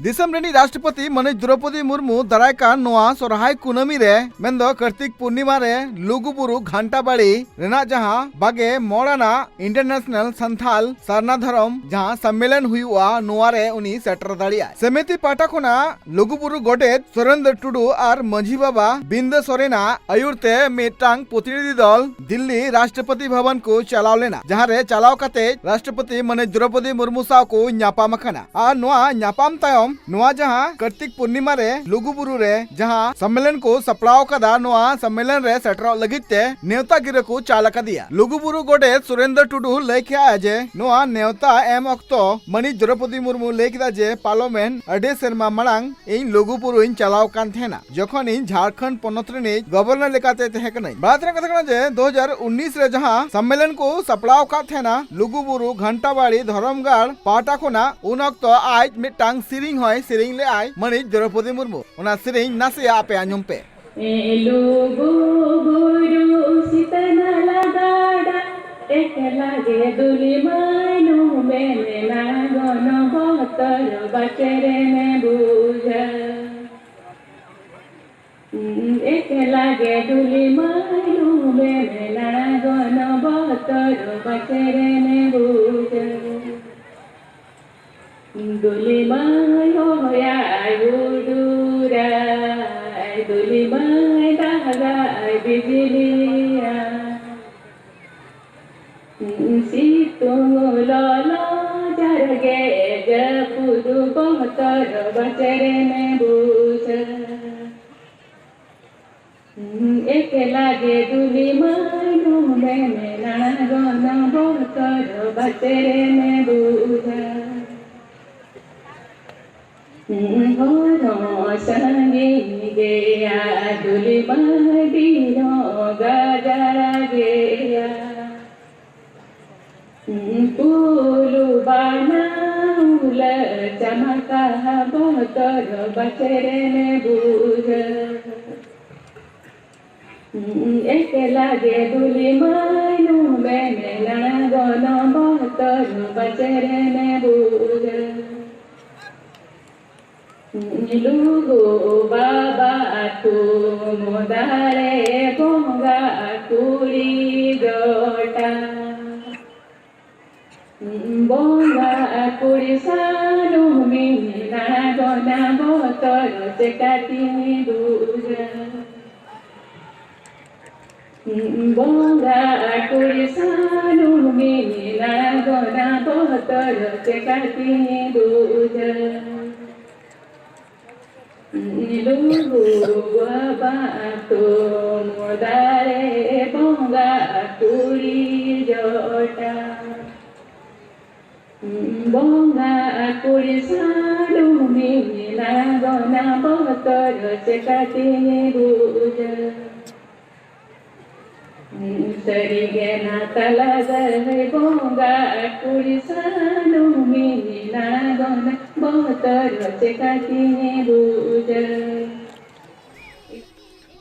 दिसम रेनी राष्ट्रपति माननीय द्रौपदी मुर्मू दारायकान नोआ सोरहाय कुनामी रे मेंदो कार्तिक पूर्णिमा रे लुगुबुरु घंटाबाड़ी रेना जहां बागे मोड़ाना इंटरनेशनल संथाल सारना धरम जहां सम्मेलन हुआ नोआ रे उनी सेटर दाड़िया समिति पाटा खुना लुगुबुरु गोडेत सुरेंद्र टुडू और मंझी बाबा बिंद सोरेना आयुरते मिटांग प्रतिनिधि दल दिल्ली राष्ट्रपति भवन को चलाव लेना जहां रे चलाव काते राष्ट्रपति माननीय द्रौपदी मुर्मू साव को न्यापाम अखाना और नोआ न्यापाम तायम नोआ जहां कार्तिक पूर्णिमा रे लुगुबुरु रे जहां सम्मेलन को सपड़ाव कदा नोआ सम्मेलन रे सेटराव लगित ते नेवता गिरे को चाल कदिया लुगुबुरु गोडेत सुरेंद्र टुडू लय किया जे नोआ नेवता एम अक्तो माननीय द्रौपदी मुर्मू लय किदा जे पार्लियामेंट अडे सेरमा मांग इन लुगुबुरु इन चलाव कान थेना जखन इन झारखंड पोनत रे गवर्नर लेकाते तहे कनै बात रे कथा जे 2019 रे जहां सम्मेलन को सपड़ाव का थेना लुगुबुरु घंटाबाड़ी धरमगाड़ पाटा खुना उन अक्तो आज मिटांग सिरिंग होय सिरिंग ले आय माननीय द्रौपदी मुर्मू उना सिरिंग नासे आपे आंजम पे लुगुबुरु सितना लगाड़ा एकला गे दुली मायनु मेलेना गन बहतर बचरे में बुझा एकला गे दुली मायनु मेलेना गन बहतर बचरे में बुझा दुली माय होया गुडूरा दुली माय दागा बिजलिया सीतुंग लाला जरगे जपुरु बहतर बचरे में बुझ एकला गे दुली माय में मेला गन बहतर बचरे में बुझ हो संगी गया दुली बहदीनो गजरा गया पुलु बनाउल चमका बहतर बचरे में बुझ एकला गे दुली मायनु में मेला गन बहतर बचरे में बुझ लुगो बाबा तू मोदारे बोंगा कुड़ी गोटा बोंगा कुड़ी सानु मिना गोना बोतर से काटी दूजा बोंगा कुड़ी सानु मिना गोना बोतर से काटी दूजा लुगु बातो मोदारे बोंगा कुड़ी जोटा बोंगा कुड़ी सानु मिला गोना बहतर से काटी बुझ सरी गेना तला गए बोंगा कुड़ी सानु मिला गोना बहतर से काटी बुझ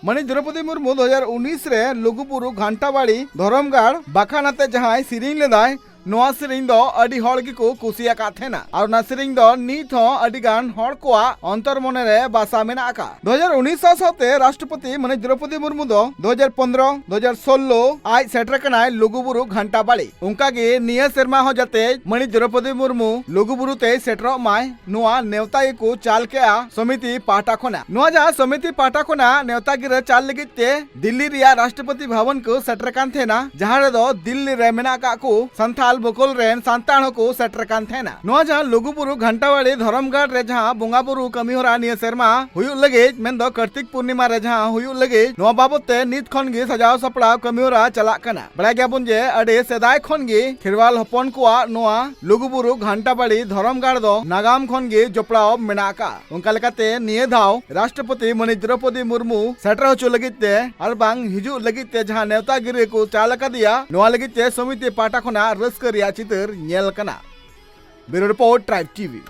माननीय द्रौपदी मुर्मू 2019 रे लुगुबुरु घंटाबाड़ी धरमगाड़ बाखानाते जहां सिरिंग लेदाय नोआ सिरिंग दो अडी हड़ को कुसिया का थेना और ना सिरिंग दो नीत हो अडी गान हड़ को अंतर मने रे बासा मेना आका 2019 साथे राष्ट्रपति माननीय द्रौपदी मुर्मू दो 2015 2016 आज सेटर कनाय लुगुबुरु घंटाबाड़ी उनका गे निया शर्मा हो जाते माननीय द्रौपदी मुर्मू लुगुबुरु ते सेटर माय नोआ नेवता को चाल के समिति पाटा खोना नोआ जा समिति पाटा खोना नेवता गिरे चाल लगिते दिल्ली रिया राष्ट्रपति भवन को सेटर कान थेना जहां रे दो दिल्ली रे मेना का को संथाल बकोल रेन सांताण को सेटर कान थेना नोआ जहां लुगुबुरु घंटाबाड़ी धरमगाड़ रे जहां बोंगा बुरु कमी होरा निया शर्मा हुयु लगे मेंदो कार्तिक पूर्णिमा रे जहां हुयु लगे नोआ बाबते नित खन गे सजाव सपड़ाव कमी होरा चला कना बड़ा गया बुन जे अडे सेदाय खन गे खिरवाल हपन को नोआ लुगुबुरु घंटाबाड़ी धरमगाड़ दो नागाम खन गे जपड़ाव मेना का उनका लेकाते निये धाव राष्ट्रपति माननीय द्रौपदी मुर्मू सेटर होचो लगिते और बांग हिजु लगिते जहां नेवता गिरे को चाल का दिया नोआ लगिते समिति पाटा खना रस्क रिया चितर नेल कना ब्यूरो रिपोर्ट ट्राइब टीवी।